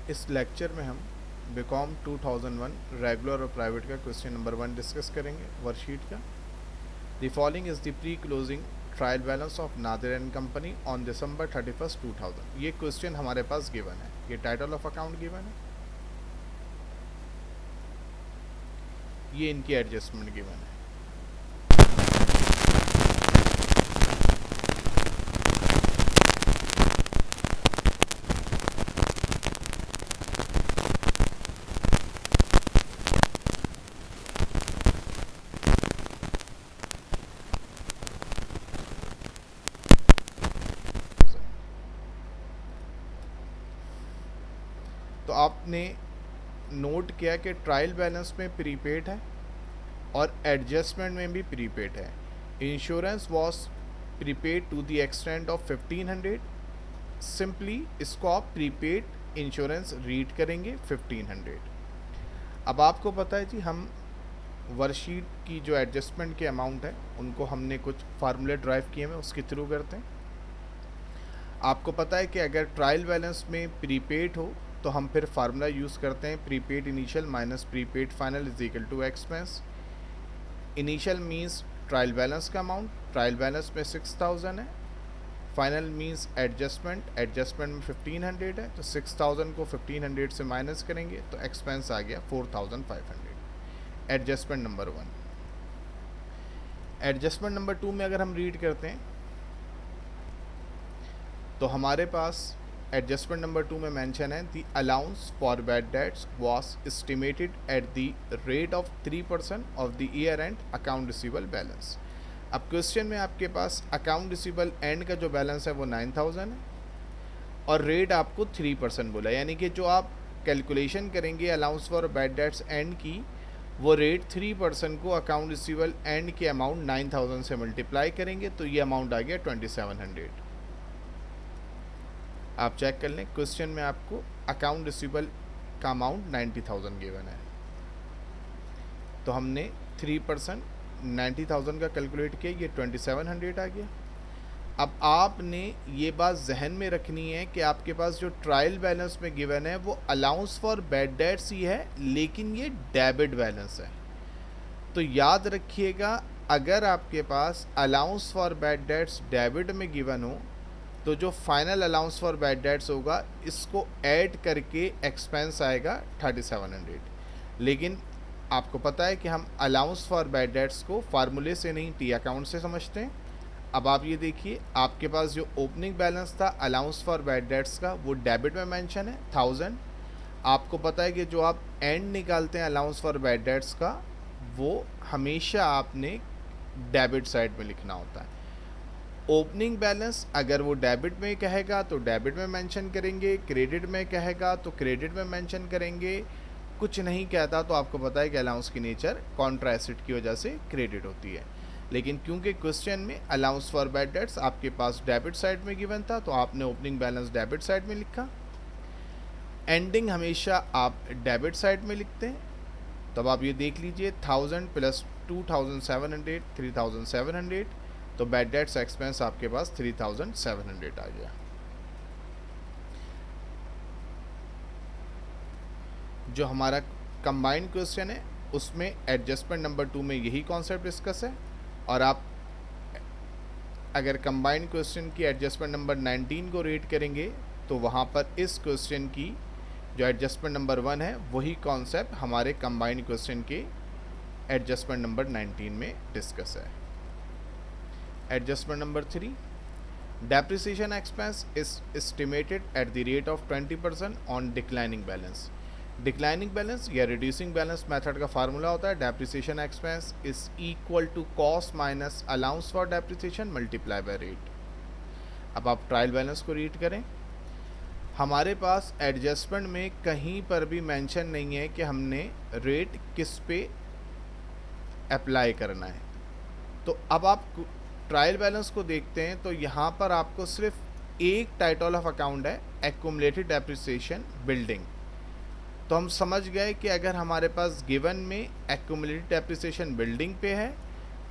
इस लेक्चर में हम बीकॉम 2001 रेगुलर और प्राइवेट का क्वेश्चन नंबर 1 डिस्कस करेंगे वर्कशीट का। The following is the pre closing trial balance of Nadir and company on December 31, 2000। ये क्वेश्चन हमारे पास गिवन है, ये टाइटल ऑफ अकाउंट गिवन है, ये इनकी एडजस्टमेंट गिवन है। तो आपने नोट किया कि ट्रायल बैलेंस में प्रीपेड है और एडजस्टमेंट में भी प्रीपेड है। Insurance was prepaid to the extent of 1500। Simply इसको आप प्रीपेड इंश्योरेंस रीड करेंगे 1500। अब आपको पता है जी, हम वर्कशीट की जो एडजस्टमेंट के अमाउंट है उनको हमने कुछ फार्मूले ड्राइव किए हैं, उसके थ्रू करते हैं। आपको पता है कि अगर ट्रायल बैलेंस में प्रीपेड हो तो हम फिर फार्मूला यूज़ करते हैं, prepaid initial minus prepaid final is equal to expense. Initial means trial balance का अमाउंट, ट्रायल बैलेंस में 6000 है। फाइनल मीन्स एडजस्टमेंट, एडजस्टमेंट में 1500 है, तो 6000 को 1500 से माइनस करेंगे तो एक्सपेंस आ गया 4500। Adjustment number 1। एडजस्टमेंट नंबर 2 में अगर हम रीड करते हैं तो हमारे पास एडजस्टमेंट नंबर 2 में मेंशन है the allowance for bad dates was estimated at the rate of 3% of the year and account receivable balance. अब क्वेश्चन में आपके पास अकाउंट रिसीवेबल एंड का जो बैलेंस है वो 9000 है और रेट आपको 3% बोला, यानी कि जो आप कैलकुलेशन करेंगे allowance for bad dates and की, वो रेट 3% को अकाउंट रिसीवेबल एंड के अमाउंट 9000 से मल्टीप्लाई करेंगे तो ये अमाउंट आ गया 2700। आप चेक कर लें, क्वेश्चन में आपको अकाउंट रिसीवेबल का अमाउंट 90,000 गिवन है, तो हमने 3% 90,000 का कैलकुलेट किया, ये 2700 आ गया। अब आपने ये बात जहन में रखनी है कि आपके पास जो ट्रायल बैलेंस में गिवन है वो अलाउंस फॉर बैड डेट्स ही है, लेकिन ये डेबिट बैलेंस है। तो याद रखिएगा, अगर आपके पास allowance for bad debts debit में गिवन हो तो जो final allowance for bad debts होगा इसको ऐड करके एक्सपेंस आएगा 3700। लेकिन आपको पता है कि हम अलाउंस फॉर बैड डेट्स को फार्मूले से नहीं टी अकाउंट से समझते हैं। अब आप ये देखिए, आपके पास जो ओपनिंग बैलेंस था अलाउंस फॉर बैड डेट्स का वो डेबिट में मेंशन है 1000। आपको पता है कि जो आप एंड निकालते हैं अलाउंस फॉर बैड डेट्स का वो हमेशा आपने डेबिट साइड में लिखना होता है। ओपनिंग बैलेंस अगर वो डेबिट में कहेगा तो डेबिट में मेंशन करेंगे, क्रेडिट में कहेगा तो क्रेडिट में मेंशन करेंगे, कुछ नहीं कहता तो आपको पता है कि अलाउंस की नेचर कॉन्ट्रा एसेट की वजह से क्रेडिट होती है। लेकिन क्योंकि क्वेश्चन में अलाउंस फॉर बैड डेट्स आपके पास डेबिट साइड में गिवन था तो आपने ओपनिंग बैलेंस डेबिट साइड में लिखा, एंडिंग हमेशा आप डेबिट साइड में लिखते हैं। तब आप ये देख लीजिए 1000 प्लस 2700 3700, तो बैड डेट्स एक्सपेंस आपके पास 3700 आ गया। जो हमारा कंबाइंड क्वेश्चन है उसमें एडजस्टमेंट नंबर 2 में यही कॉन्सेप्ट डिस्कस है, और आप अगर कंबाइंड क्वेश्चन की एडजस्टमेंट नंबर 19 को रेट करेंगे तो वहाँ पर इस क्वेश्चन की जो एडजस्टमेंट नंबर 1 है वही कॉन्सेप्ट हमारे कंबाइंड क्वेश्चन के एडजस्टमेंट नंबर 19 में डिस्कस है। Adjustment number 3, depreciation expense is estimated at the rate of 20% on declining balance। Declining balance या रिड्यूसिंग बैलेंस मेथड का फार्मूला होता है depreciation expense is equal to cost minus allowance for depreciation multiply by rate. अब आप trial balance को read करें, हमारे पास adjustment में कहीं पर भी मेंशन नहीं है कि हमने रेट किस पे अप्लाई करना है। तो अब आप ट्रायल बैलेंस को देखते हैं तो यहाँ पर आपको सिर्फ एक टाइटल ऑफ अकाउंट है, एक्यूमुलेटेड डेप्रिसिएशन बिल्डिंग। तो हम समझ गए कि अगर हमारे पास गिवन में एक्यूमुलेटेड डेप्रिसिएशन बिल्डिंग पे है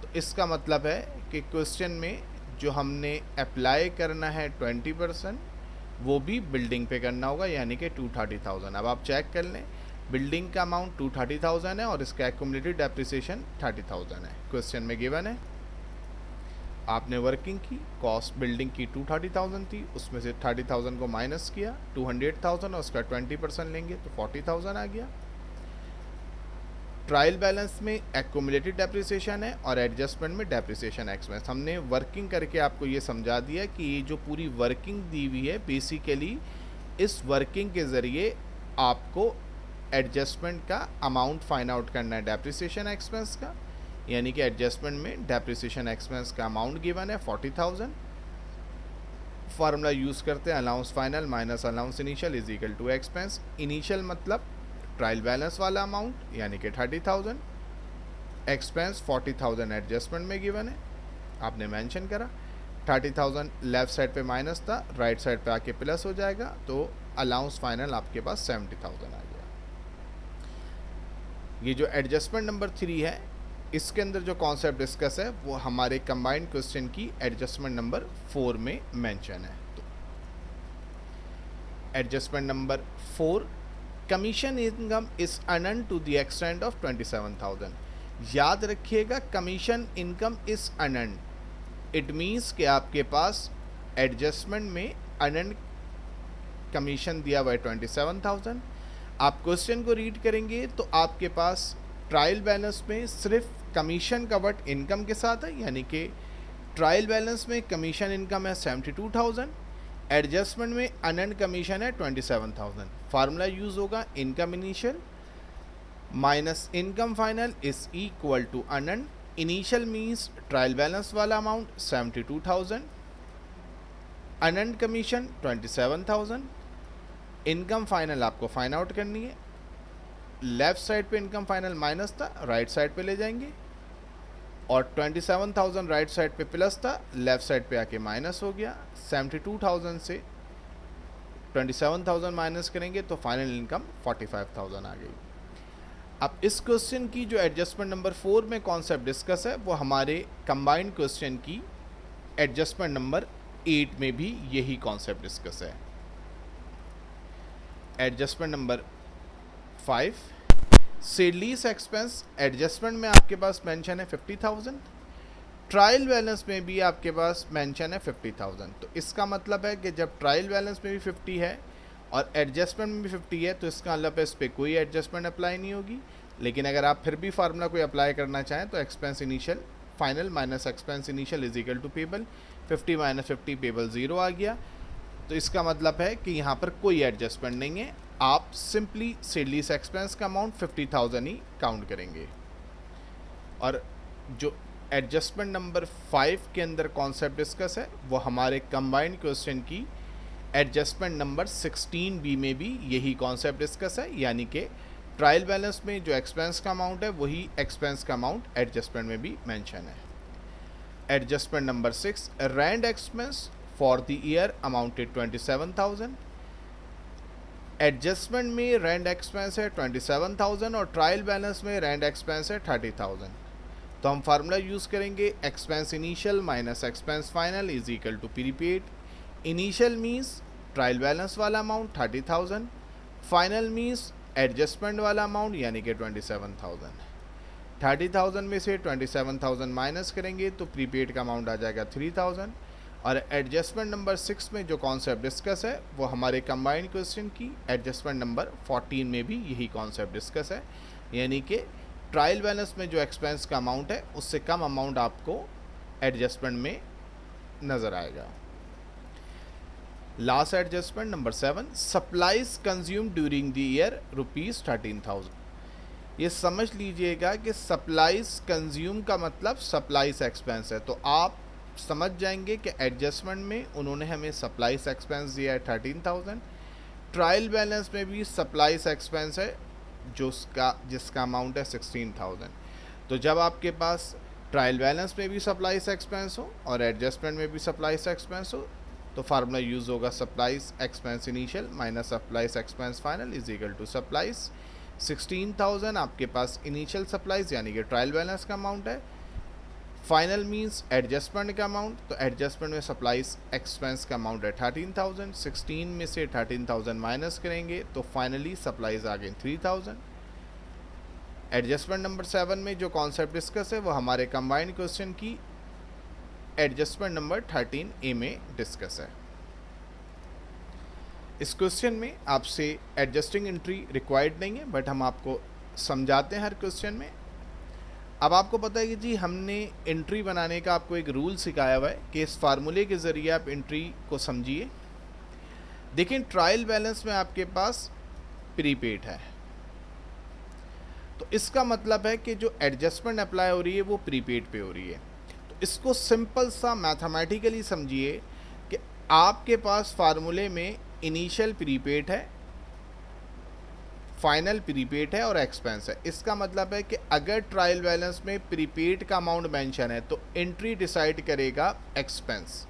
तो इसका मतलब है कि क्वेश्चन में जो हमने अप्लाई करना है 20%, वो भी बिल्डिंग पे करना होगा, यानी कि 230,000। अब आप चेक कर लें, बिल्डिंग का अमाउंट 230,000 है और इसका एक्यूमुलेटेड डेप्रिसिएशन 30,000 है। क्वेश्चन में गिवन है, आपने वर्किंग की, कॉस्ट बिल्डिंग की 230,000 थी, उसमें से 30,000 को माइनस किया, 200,000 और उसका 20% लेंगे तो 40,000 आ गया। ट्रायल बैलेंस में एक्यूमुलेटेड डेप्रिसिएशन है और एडजस्टमेंट में डेप्रिसिएशन एक्सपेंस। हमने वर्किंग करके आपको ये समझा दिया कि ये जो पूरी वर्किंग दी हुई है, बेसिकली इस वर्किंग के ज़रिए आपको एडजस्टमेंट का अमाउंट फाइंड आउट करना है डेप्रिसिएशन एक्सपेंस का, यानी कि एडजस्टमेंट में डेप्रिसिएशन एक्सपेंस का अमाउंट गिवन है 40,000। फार्मूला यूज़ करते हैं, allowance final minus allowance initial is equal to expense. Initial मतलब ट्रायल बैलेंस वाला अमाउंट यानी कि 30,000, एक्सपेंस 40,000 एडजस्टमेंट में गिवन है, आपने मेंशन करा। 30,000 लेफ्ट साइड पे माइनस था, राइट साइड पे आके प्लस हो जाएगा, तो अलाउंस फाइनल आपके पास 70,000 आ गया। ये जो एडजस्टमेंट नंबर 3 है, इसके अंदर जो कॉन्सेप्ट डिस्कस है वो हमारे कंबाइंड क्वेश्चन की एडजस्टमेंट नंबर 4 में मेंशन है। तो adjustment number 4, commission income is earned to the extent of 27,000। याद रखिएगा, commission income is earned, it means कि आपके पास एडजस्टमेंट में अर्नड कमीशन दिया हुआ है 27,000। आप क्वेश्चन को रीड करेंगे तो आपके पास ट्रायल बैलेंस में सिर्फ कमीशन कवर्ड इनकम के साथ है, यानी कि ट्रायल बैलेंस में कमीशन इनकम है 72,000, एडजस्टमेंट में अर्नड कमीशन है 27,000। फार्मूला यूज़ होगा income initial minus income final is equal to earned. Initial means trial balance वाला amount 72,000, earned commission 27,000, income final आपको फाइंड आउट करनी है। लेफ्ट साइड पे इनकम फाइनल माइनस था, राइट साइड पे ले जाएंगे, और 27,000 राइट साइड पे प्लस था, लेफ्ट साइड पे आके माइनस हो गया। 72,000 से 27,000 माइनस करेंगे तो फाइनल इनकम 45,000 आ गई। अब इस क्वेश्चन की जो एडजस्टमेंट नंबर 4 में कॉन्सेप्ट डिस्कस है वो हमारे कंबाइंड क्वेश्चन की एडजस्टमेंट नंबर 8 में भी यही कॉन्सेप्ट डिस्कस है। Adjustment number 5, sale lease expense, adjustment में आपके पास मेंशन है 50,000, ट्रायल बैलेंस में भी आपके पास मेंशन है 50,000। तो इसका मतलब है कि जब ट्रायल बैलेंस में भी 50 है और एडजस्टमेंट में भी 50 है तो इसका मतलब इस पर कोई एडजस्टमेंट अप्लाई नहीं होगी। लेकिन अगर आप फिर भी फार्मूला कोई अप्लाई करना चाहें तो expense initial final minus expense initial is equal to payable, 50 minus 50 payable 0 आ गया। तो इसका मतलब है कि यहाँ पर कोई एडजस्टमेंट नहीं है, आप सिंपली सेल लीज एक्सपेंस का अमाउंट 50,000 ही काउंट करेंगे। और जो एडजस्टमेंट नंबर 5 के अंदर कॉन्सेप्ट डिस्कस है वो हमारे कंबाइंड क्वेश्चन की एडजस्टमेंट नंबर 16B में भी यही कॉन्सेप्ट डिस्कस है, यानी कि ट्रायल बैलेंस में जो एक्सपेंस का अमाउंट है वही एक्सपेंस का अमाउंट एडजस्टमेंट में भी मेंशन है। Adjustment number 6, rent expense for the year amounted 27,000। Adjustment में रेंट एक्सपेंस है 27,000 और ट्रायल बैलेंस में रेंट एक्सपेंस है 30,000। तो हम फार्मूला यूज़ करेंगे expense initial minus expense final is equal to prepaid. Initial means trial balance वाला अमाउंट 30,000, फाइनल मीन्स एडजस्टमेंट वाला अमाउंट यानी कि 27,000। 30,000 में से 27,000 माइनस करेंगे तो प्रीपेड का अमाउंट आ जाएगा 3,000। और एडजस्टमेंट नंबर 6 में जो कॉन्सेप्ट डिस्कस है वो हमारे कंबाइंड क्वेश्चन की एडजस्टमेंट नंबर 14 में भी यही कॉन्सेप्ट डिस्कस है, यानी कि ट्रायल बैलेंस में जो एक्सपेंस का अमाउंट है उससे कम अमाउंट आपको एडजस्टमेंट में नज़र आएगा। Last adjustment number 7, supplies consume during the year ₹13,000। ये समझ लीजिएगा कि सप्लाईज कंज्यूम का मतलब सप्लाईज एक्सपेंस है, तो आप समझ जाएंगे कि एडजस्टमेंट में उन्होंने हमें सप्लाईज एक्सपेंस दिया है 13,000, ट्रायल बैलेंस में भी सप्लाईज एक्सपेंस है जिसका अमाउंट है 16,000। तो जब आपके पास ट्रायल बैलेंस में भी सप्लाईज एक्सपेंस हो और एडजस्टमेंट में भी सप्लाईज एक्सपेंस हो तो फार्मूला यूज़ होगा supplies expense initial minus supplies expense final is equal to supplies 16,000 आपके पास इनिशियल सप्लाईज यानी कि ट्रायल बैलेंस का अमाउंट है, फाइनल मीन्स एडजस्टमेंट का अमाउंट, तो एडजस्टमेंट में सप्लाईज एक्सपेंस का अमाउंट है 13,000, 16 में से 13,000 माइनस करेंगे तो फाइनली सप्लाईज आ गई 3,000। एडजस्टमेंट नंबर 7 में जो कॉन्सेप्ट डिस्कस है वो हमारे कंबाइंड क्वेश्चन की एडजस्टमेंट नंबर 13A में डिस्कस है। इस क्वेश्चन में आपसे एडजस्टिंग एंट्री रिक्वायर्ड नहीं है, बट हम आपको समझाते हैं हर क्वेश्चन में। अब आपको पता है कि जी हमने एंट्री बनाने का आपको एक रूल सिखाया हुआ है कि इस फार्मूले के ज़रिए आप एंट्री को समझिए। देखिए ट्रायल बैलेंस में आपके पास प्रीपेड है, तो इसका मतलब है कि जो एडजस्टमेंट अप्लाई हो रही है वो प्रीपेड पे हो रही है। तो इसको सिंपल सा मैथमेटिकली समझिए कि आपके पास फार्मूले में इनिशियल प्रीपेड है, फाइनल प्रीपेड है और एक्सपेंस है। इसका मतलब है कि अगर ट्रायल बैलेंस में प्रीपेड का अमाउंट मेंशन है तो एंट्री डिसाइड करेगा एक्सपेंस।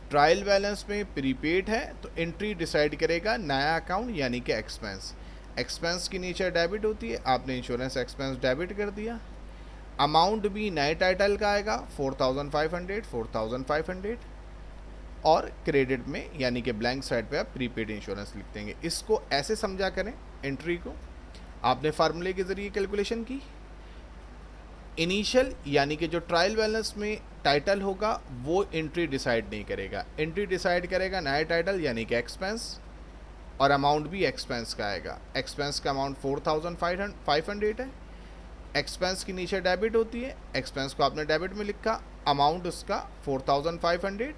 ट्रायल बैलेंस में प्रीपेड है तो एंट्री डिसाइड करेगा नया अकाउंट यानी कि एक्सपेंस। एक्सपेंस की नेचर डेबिट होती है, आपने इंश्योरेंस एक्सपेंस डेबिट कर दिया। अमाउंट भी नए टाइटल का आएगा 4,500 और क्रेडिट में यानी कि ब्लैंक साइड पे आप प्रीपेड इंश्योरेंस लिख देंगे। इसको ऐसे समझा करें एंट्री को, आपने फार्मूले के ज़रिए कैलकुलेशन की। इनिशियल यानी कि जो ट्रायल बैलेंस में टाइटल होगा वो एंट्री डिसाइड नहीं करेगा, एंट्री डिसाइड करेगा नया टाइटल यानी कि एक्सपेंस, और अमाउंट भी एक्सपेंस का आएगा। एक्सपेंस का अमाउंट 4,500 है। एक्सपेंस की नीचे डेबिट होती है, एक्सपेंस को आपने डेबिट में लिखा, अमाउंट उसका 4,500,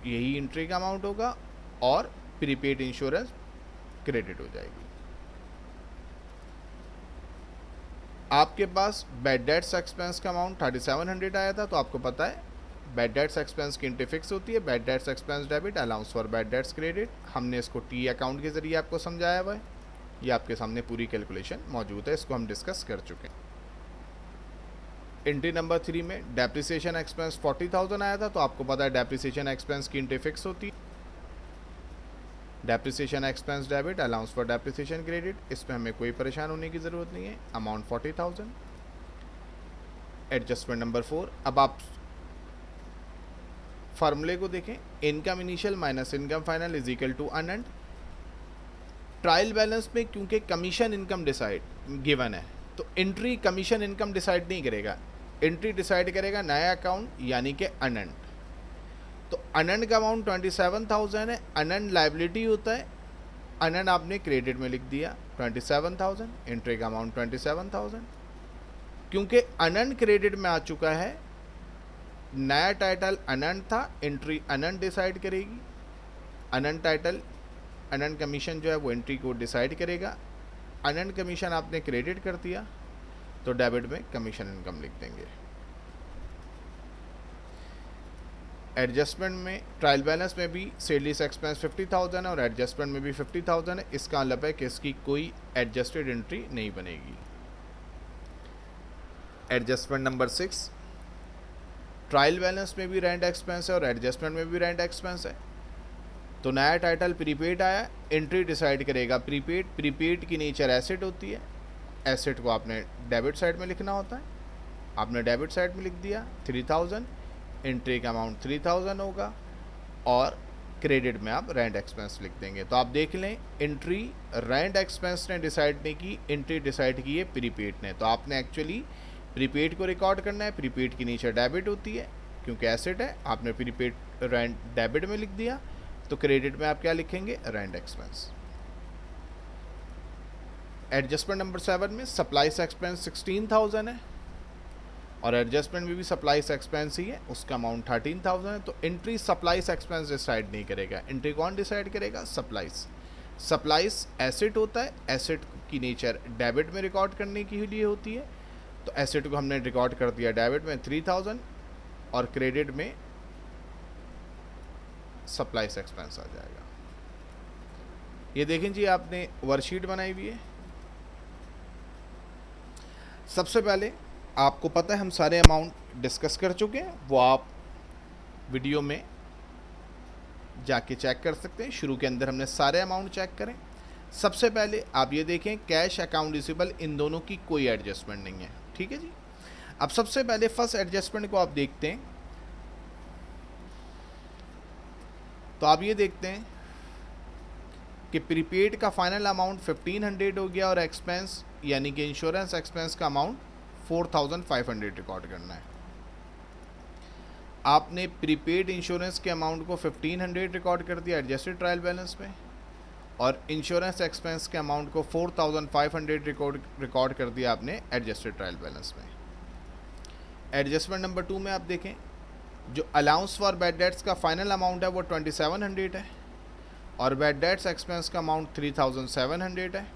यही एंट्री का अमाउंट होगा और प्रीपेड इंश्योरेंस क्रेडिट हो जाएगी। आपके पास बैड डेट्स एक्सपेंस का अमाउंट 3,700 आया था, तो आपको पता है बैड डेट्स एक्सपेंस की एंट्री फिक्स होती है, bad debts expense debit, allowance for bad dates credit. हमने इसको टी अकाउंट के जरिए आपको समझाया हुआ है, ये आपके सामने पूरी कैलकुलेशन मौजूद है, इसको हम डिस्कस कर चुके हैं। एंट्री नंबर 3 में डेप्रिसिएशन एक्सपेंस 40,000 आया था, तो आपको पता है डेप्रिसिएशन एक्सपेंस की एंट्री फिक्स होती है, depreciation expense debit, allowance for depreciation credit. इसमें हमें कोई परेशान होने की ज़रूरत नहीं है, अमाउंट 40,000। एडजस्टमेंट नंबर 4, अब आप फार्मूले को देखें, income initial minus income final is equal to unearned. Trial balance में क्योंकि कमीशन इनकम डिसाइड गिवन है, तो एंट्री कमीशन इनकम डिसाइड नहीं करेगा, एंट्री डिसाइड करेगा नया अकाउंट यानी कि अनएंड। तो अनएंड का अमाउंट 27,000 है, अनएंड लाइबिलिटी होता है, अनएंड आपने क्रेडिट में लिख दिया 27,000, एंट्री का अमाउंट 27,000। क्योंकि अनएंड क्रेडिट में आ चुका है, नया टाइटल अनएंड था, एंट्री अनएंड डिसाइड करेगी, अनएंड टाइटल अनएंड कमीशन जो है वो एंट्री को डिसाइड करेगा। अनएंड कमीशन आपने क्रेडिट कर दिया तो डेबिट में कमीशन इनकम लिख देंगे। एडजस्टमेंट में ट्रायल बैलेंस में भी सेल्स एक्सपेंस 50,000 है और एडजस्टमेंट में भी 50,000 है, इसका मतलब है कि इसकी कोई एडजस्टेड एंट्री नहीं बनेगी। एडजस्टमेंट नंबर 6, ट्रायल बैलेंस में भी रेंट एक्सपेंस है और एडजस्टमेंट में भी रेंट एक्सपेंस है। तो नया टाइटल प्रीपेड आया, एंट्री डिसाइड करेगा प्रीपेड। प्रीपेड की नेचर एसेट होती है, एसेट को आपने डेबिट साइड में लिखना होता है, आपने डेबिट साइड में लिख दिया 3,000, एंट्री का अमाउंट 3,000 होगा और क्रेडिट में आप रेंट एक्सपेंस लिख देंगे। तो आप देख लें, एंट्री रेंट एक्सपेंस ने डिसाइड नहीं की, एंट्री डिसाइड की है प्रीपेड ने। तो आपने एक्चुअली प्रीपेड को रिकॉर्ड करना है, प्रीपेड की नेचर डेबिट होती है क्योंकि एसेट है, आपने प्रीपेड रेंट डेबिट में लिख दिया, तो क्रेडिट में आप क्या लिखेंगे, रेंट एक्सपेंस। एडजस्टमेंट नंबर 7 में सप्लाईज एक्सपेंस 16,000 है और एडजस्टमेंट में भी सप्लाईज एक्सपेंस ही है, उसका अमाउंट 13,000 है। तो एंट्री सप्लाईज एक्सपेंस डिसाइड नहीं करेगा, एंट्री कौन डिसाइड करेगा, सप्लाईज। सप्लाईज एसेट होता है, एसेट की नेचर डेबिट में रिकॉर्ड करने के लिए होती है, तो एसेट को हमने रिकॉर्ड कर दिया डेबिट में 3,000 और क्रेडिट में सप्लाईज एक्सपेंस आ जाएगा। ये देखें जी, आपने वर्कशीट बनाई हुई है। सबसे पहले आपको पता है हम सारे अमाउंट डिस्कस कर चुके हैं, वो आप वीडियो में जाके चेक कर सकते हैं। शुरू के अंदर हमने सारे अमाउंट चेक करें। सबसे पहले आप ये देखें, कैश अकाउंट रिसीवेबल इन दोनों की कोई एडजस्टमेंट नहीं है, ठीक है जी। अब सबसे पहले फर्स्ट एडजस्टमेंट को आप देखते हैं, तो आप ये देखते हैं कि प्रीपेड का फाइनल अमाउंट 1500 हो गया और एक्सपेंस यानी कि इंश्योरेंस एक्सपेंस का अमाउंट 4500 रिकॉर्ड करना है। आपने प्रीपेड इंश्योरेंस के अमाउंट को 1500 रिकॉर्ड कर दिया एडजस्टेड ट्रायल बैलेंस में, और इंश्योरेंस एक्सपेंस के अमाउंट को 4500 रिकॉर्ड कर दिया आपने एडजस्टेड ट्रायल बैलेंस में। एडजस्टमेंट नंबर 2 में आप देखें, जो अलाउंस फॉर बैड डेट्स का फाइनल अमाउंट है वो 2700 है और बैड डेट्स एक्सपेंस का अमाउंट 3700 है।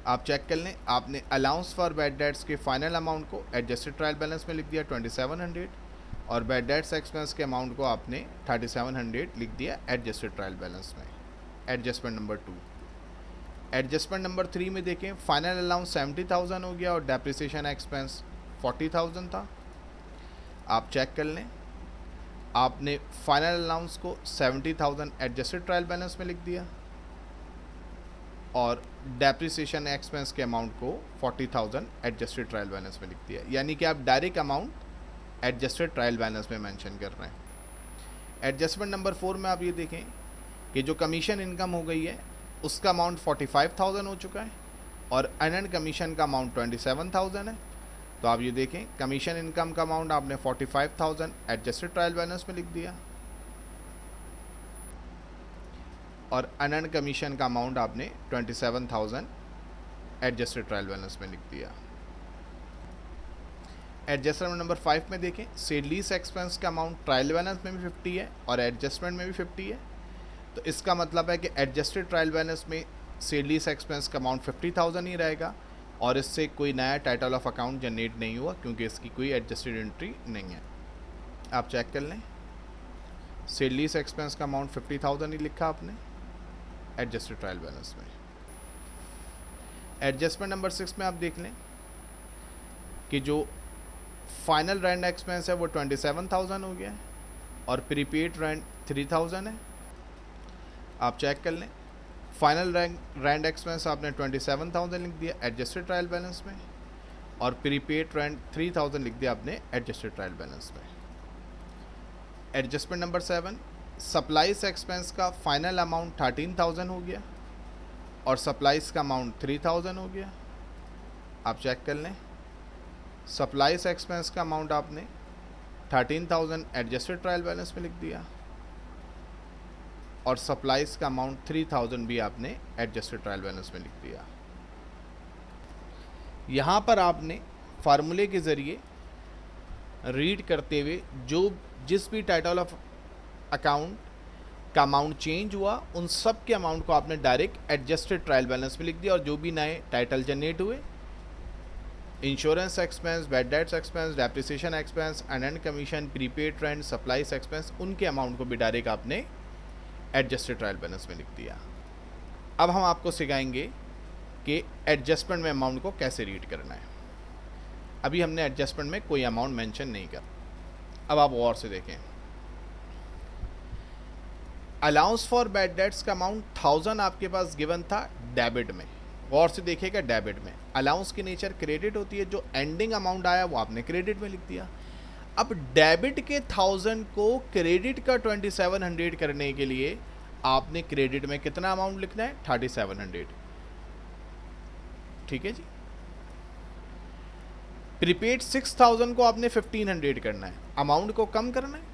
आप चेक कर लें, आपने अलाउंस फॉर बैड डेट्स के फाइनल अमाउंट को एडजस्टेड ट्रायल बैलेंस में लिख दिया 2700 और बैड डेट्स एक्सपेंस के अमाउंट को आपने 3700 लिख दिया एडजस्टेड ट्रायल बैलेंस में। Adjustment number 2। एडजस्टमेंट नंबर 3 में देखें, फाइनल अलाउंस 70,000 हो गया और डेप्रिसिएशन एक्सपेंस 40,000 था। आप चेक कर लें, आपने फाइनल अलाउंस को 70,000 एडजस्टेड ट्रायल बैलेंस में लिख दिया और डेप्रिसिएशन एक्सपेंस के अमाउंट को 40,000 एडजस्टेड ट्रायल बैलेंस में लिख दिया, यानी कि आप direct amount adjusted trial balance में मेंशन कर रहे हैं। एडजस्टमेंट नंबर 4 में आप ये देखें कि जो कमीशन इनकम हो गई है उसका अमाउंट 45,000 हो चुका है और अनअर्न्ड कमीशन का अमाउंट 27,000 है। तो आप ये देखें, कमीशन इनकम का अमाउंट आपने 45,000 एडजस्टेड ट्रायल बैलेंस में लिख दिया और अनअर्न्ड कमीशन का अमाउंट आपने 27,000 एडजस्टेड ट्रायल बैलेंस में लिख दिया। एडजस्टमेंट नंबर 5 में देखें, सेल लीज एक्सपेंस का अमाउंट ट्रायल बैलेंस में भी 50 है और एडजस्टमेंट में भी 50 है। तो इसका मतलब है कि एडजस्टेड ट्रायल बैलेंस में सेल लीज एक्सपेंस का अमाउंट 50,000 ही रहेगा और इससे कोई नया टाइटल ऑफ अकाउंट जनरेट नहीं हुआ क्योंकि इसकी कोई एडजस्टेड एंट्री नहीं है। आप चेक कर लें, सेल लीज एक्सपेंस का अमाउंट 50,000 ही लिखा आपने एडजस्टेड ट्रायल बैलेंस में। एडजस्टमेंट नंबर 6 में आप देख लें कि जो फाइनल रेंट एक्सपेंस है वो 27,000 हो गया है और प्रीपेड रेंट 3,000 है। आप चेक कर लें, फाइनल रेंट एक्सपेंस आपने 27,000 लिख दिया एडजस्टेड ट्रायल बैलेंस में और प्रीपेड रेंट 3,000 लिख दिया आपने एडजस्टेड ट्रायल बैलेंस में। एडजस्टमेंट नंबर 7, सप्लाईज एक्सपेंस का फाइनल अमाउंट 13,000 हो गया और सप्लाईज का अमाउंट 3,000 हो गया। आप चेक कर लें, सप्लाईज एक्सपेंस का अमाउंट आपने 13,000 एडजस्टेड ट्रायल बैलेंस में लिख दिया और सप्लाईज का अमाउंट 3,000 भी आपने एडजस्टेड ट्रायल बैलेंस में लिख दिया। यहाँ पर आपने फार्मूले के ज़रिए रीड करते हुए जिस भी टाइटल ऑफ अकाउंट का अमाउंट चेंज हुआ उन सब के अमाउंट को आपने डायरेक्ट एडजस्टेड ट्रायल बैलेंस में लिख दिया और जो भी नए टाइटल जनरेट हुए, insurance expense, bad debts expense, depreciation expense, unearned commission, prepaid rent, supplies expense, उनके अमाउंट को भी डायरेक्ट आपने एडजस्टेड ट्रायल बैलेंस में लिख दिया। अब हम आपको सिखाएंगे कि एडजस्टमेंट में अमाउंट को कैसे रीड करना है। अभी हमने एडजस्टमेंट में कोई अमाउंट मेंशन नहीं कर। अब आप गौर से देखें, अलाउंस फॉर बैड डेट्स का अमाउंट 1000 आपके पास गिवन था डेबिट में। गौर से देखिएगा, डेबिट में अलाउंस की नेचर क्रेडिट होती है, जो एंडिंग अमाउंट आया वो आपने क्रेडिट में लिख दिया। अब डेबिट के 1000 को क्रेडिट का 2700 करने के लिए आपने क्रेडिट में कितना अमाउंट लिखना है? 3700। ठीक है जी। प्रीपेड 6000 को आपने 1500 करना है, अमाउंट को कम करना है।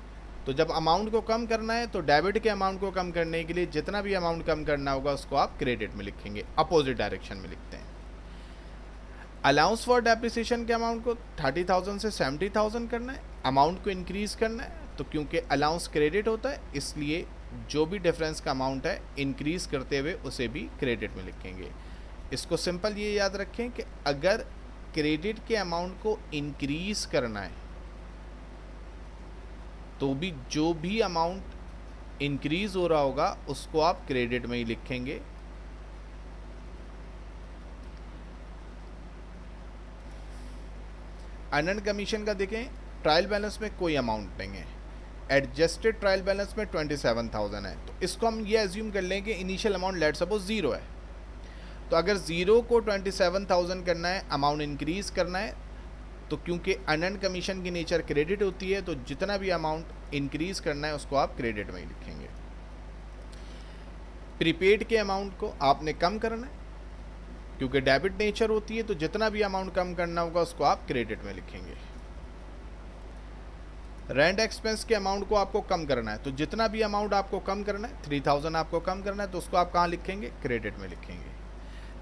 तो जब अमाउंट को कम करना है तो डेबिट के अमाउंट को कम करने के लिए जितना भी अमाउंट कम करना होगा उसको आप क्रेडिट में लिखेंगे, अपोजिट डायरेक्शन में लिखते हैं। अलाउंस फॉर डेप्रिसिएशन के अमाउंट को 30,000 से 70,000 करना है, अमाउंट को इंक्रीज करना है। तो क्योंकि अलाउंस क्रेडिट होता है इसलिए जो भी डिफरेंस का अमाउंट है इंक्रीज करते हुए उसे भी क्रेडिट में लिखेंगे। इसको सिंपल ये याद रखें कि अगर क्रेडिट के अमाउंट को इंक्रीज करना है तो भी जो भी अमाउंट इंक्रीज हो रहा होगा उसको आप क्रेडिट में ही लिखेंगे। अनअर्न्ड कमीशन का देखें, ट्रायल बैलेंस में कोई अमाउंट नहीं है, एडजस्टेड ट्रायल बैलेंस में 27,000 है। तो इसको हम ये एज्यूम कर लें कि इनिशियल अमाउंट लेट सपोज 0 है। तो अगर 0 को 27,000 करना है, अमाउंट इंक्रीज करना है, तो क्योंकि अनअर्न्ड कमीशन की नेचर क्रेडिट होती है, तो जितना भी अमाउंट इंक्रीज करना है उसको आप क्रेडिट में ही लिखेंगे। प्रीपेड के अमाउंट को आपने कम करना है, क्योंकि डेबिट नेचर होती है, तो जितना भी अमाउंट कम करना होगा उसको आप क्रेडिट में लिखेंगे। रेंट एक्सपेंस के अमाउंट को आपको कम करना है, तो जितना भी अमाउंट आपको कम करना है, 3000 आपको कम करना है, तो उसको आप कहाँ लिखेंगे? क्रेडिट में लिखेंगे।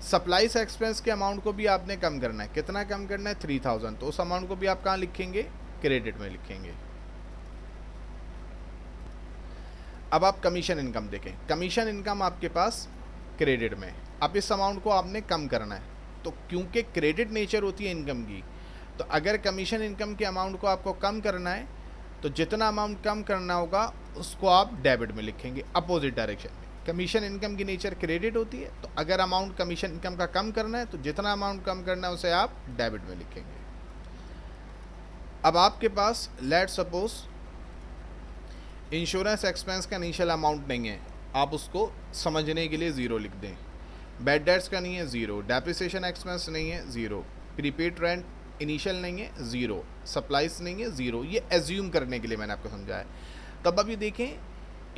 सप्लाईज एक्सपेंस के अमाउंट को भी आपने कम करना है, कितना कम करना है? 3000, तो उस अमाउंट को भी आप कहाँ लिखेंगे? क्रेडिट में लिखेंगे। अब आप कमीशन इनकम देखें, कमीशन इनकम आपके पास क्रेडिट में, अब इस अमाउंट को आपने कम करना है, तो क्योंकि क्रेडिट नेचर होती है इनकम की, तो अगर कमीशन इनकम के अमाउंट को आपको कम करना है, तो जितना अमाउंट कम करना होगा उसको आप डेबिट में लिखेंगे, अपोजिट डायरेक्शन में। कमीशन इनकम की नेचर क्रेडिट होती है, तो अगर अमाउंट कमीशन इनकम का कम करना है, तो जितना अमाउंट कम करना है उसे आप डेबिट में लिखेंगे। अब आपके पास लेट सपोज इंश्योरेंस एक्सपेंस का इनिशियल अमाउंट नहीं है, आप उसको समझने के लिए ज़ीरो लिख दें। बैड डेट्स का नहीं है, ज़ीरो। डेप्रिसिएशन एक्सपेंस नहीं है, ज़ीरो। प्रीपेड रेंट इनिशियल नहीं है, ज़ीरो। सप्लाईज नहीं है, ज़ीरो। ये एज्यूम करने के लिए मैंने आपको समझाया। तब अभी देखें,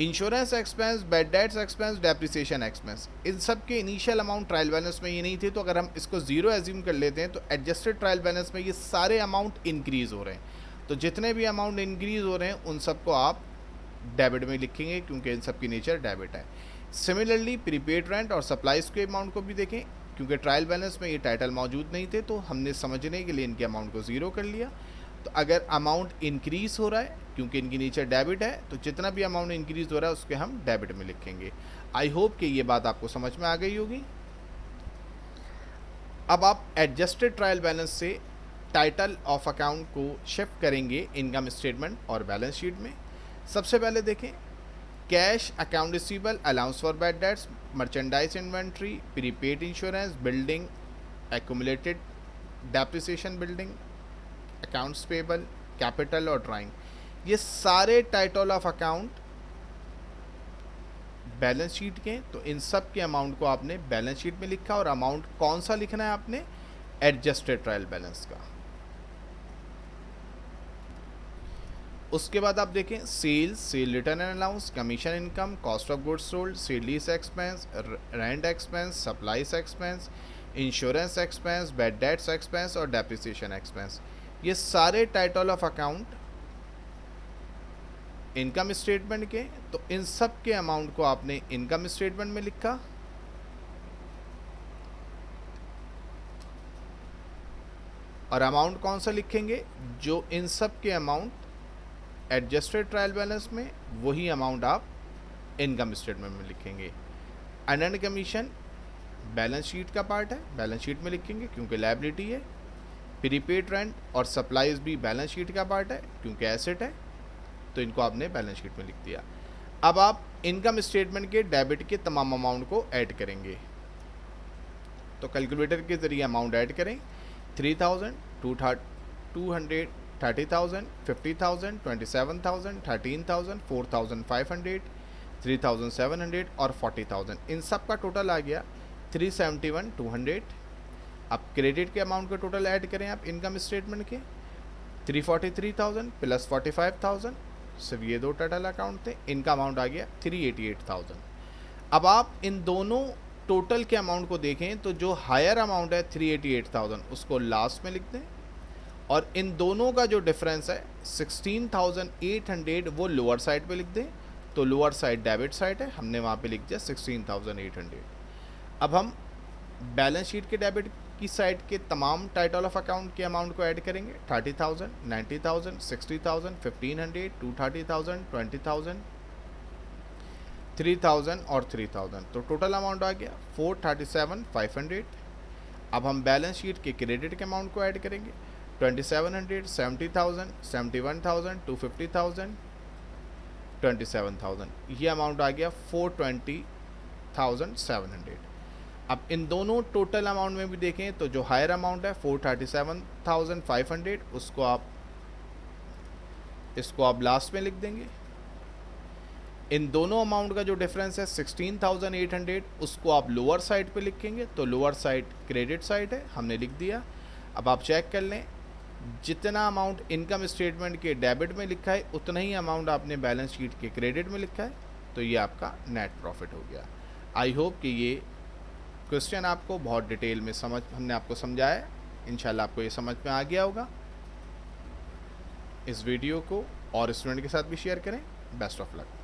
insurance expense, bad debts expense, depreciation expense, इन सब के इनिशियल अमाउंट ट्रायल बैलेंस में ये नहीं थे, तो अगर हम इसको ज़ीरो एज्यूम कर लेते हैं, तो एडजस्टेड ट्रायल बैलेंस में ये सारे अमाउंट इंक्रीज़ हो रहे हैं। तो जितने भी अमाउंट इंक्रीज़ हो रहे हैं उन सबको आप डेबिट में लिखेंगे, क्योंकि इन सब की नेचर डेबिट है। सिमिलरली प्रीपेड रेंट और सप्लाईज के अमाउंट को भी देखें, क्योंकि ट्रायल बैलेंस में ये टाइटल मौजूद नहीं थे, तो हमने समझने के लिए इनके अमाउंट को ज़ीरो कर लिया। तो अगर अमाउंट इंक्रीज़ हो रहा है, क्योंकि इनकी नेचर डेबिट है, तो जितना भी अमाउंट इंक्रीज़ हो रहा है उसके हम डेबिट में लिखेंगे। आई होप कि ये बात आपको समझ में आ गई होगी। अब आप एडजस्टेड ट्रायल बैलेंस से टाइटल ऑफ अकाउंट को शिफ्ट करेंगे इनकम स्टेटमेंट और बैलेंस शीट में। सबसे पहले देखें, cash, account receivable, allowance for bad dates, merchandise inventory, prepaid insurance, building, accumulated depreciation building, accounts payable, capital और ड्राइंग, ये सारे title of account balance sheet के। तो इन सब के अमाउंट को आपने बैलेंस शीट में लिखा, और अमाउंट कौन सा लिखना है आपने? एडजस्टेड ट्रायल बैलेंस का। उसके बाद आप देखें, sales, sale return and allowance, commission income, cost of goods sold, sale lease expense, rent expense, supplies expense, insurance expense, bad debts expense और डेप्रिसिएशन एक्सपेंस, ये सारे title of account income statement के। तो इन सब के अमाउंट को आपने income statement में लिखा, और अमाउंट कौन सा लिखेंगे? जो इन सब के अमाउंट एडजस्टेड ट्रायल बैलेंस में, वही अमाउंट आप इनकम स्टेटमेंट में लिखेंगे। अनअर्न्ड कमीशन बैलेंस शीट का पार्ट है, बैलेंस शीट में लिखेंगे क्योंकि लायबिलिटी है। प्रीपेड रेंट और सप्लाईज भी बैलेंस शीट का पार्ट है क्योंकि एसेट है, तो इनको आपने बैलेंस शीट में लिख दिया। अब आप इनकम स्टेटमेंट के डेबिट के तमाम अमाउंट को ऐड करेंगे, तो कैलकुलेटर के ज़रिए अमाउंट ऐड करें। 3000, 200, 30,000, 50,000, 27,000, 13,000, 4,500, 3,700 और 40,000, इन सब का टोटल आ गया 371,200। अब क्रेडिट के अमाउंट का टोटल ऐड करें आप इनकम स्टेटमेंट के, 343,000 प्लस 45,000, सिर्फ ये दो टोटल अकाउंट थे, इनका अमाउंट आ गया 388,000। अब आप इन दोनों टोटल के अमाउंट को देखें, तो जो हायर अमाउंट है 388,000 उसको लास्ट में लिख दें, और इन दोनों का जो डिफरेंस है 16,800 वो लोअर साइड पे लिख दें। तो लोअर साइड डेबिट साइड है, हमने वहाँ पे लिख दिया 16,800। अब हम बैलेंस शीट के डेबिट की साइड के तमाम टाइटल ऑफ अकाउंट के अमाउंट को ऐड करेंगे। 30,000, 90,000, 60,000, 1,500, 230,000, 20,000, 3,000 और 3,000, तो टोटल अमाउंट आ गया 437,500। अब हम बैलेंस शीट के क्रेडिट के अमाउंट को ऐड करेंगे। 2,700, 70,000, 71,000, 250,000, 27,000, ये अमाउंट आ गया 420,700। अब इन दोनों टोटल अमाउंट में भी देखें तो जो हायर अमाउंट है 437,500, इसको आप लास्ट में लिख देंगे। इन दोनों अमाउंट का जो डिफरेंस है 16,800, उसको आप लोअर साइड पे लिखेंगे, तो लोअर साइड क्रेडिट साइड है, हमने लिख दिया। अब आप चेक कर लें, जितना अमाउंट इनकम स्टेटमेंट के डेबिट में लिखा है उतना ही अमाउंट आपने बैलेंस शीट के क्रेडिट में लिखा है, तो ये आपका नेट प्रॉफिट हो गया। आई होप कि ये क्वेश्चन आपको बहुत डिटेल में हमने आपको समझाया, इंशाल्लाह आपको ये समझ में आ गया होगा। इस वीडियो को और स्टूडेंट के साथ भी शेयर करें। Best of luck.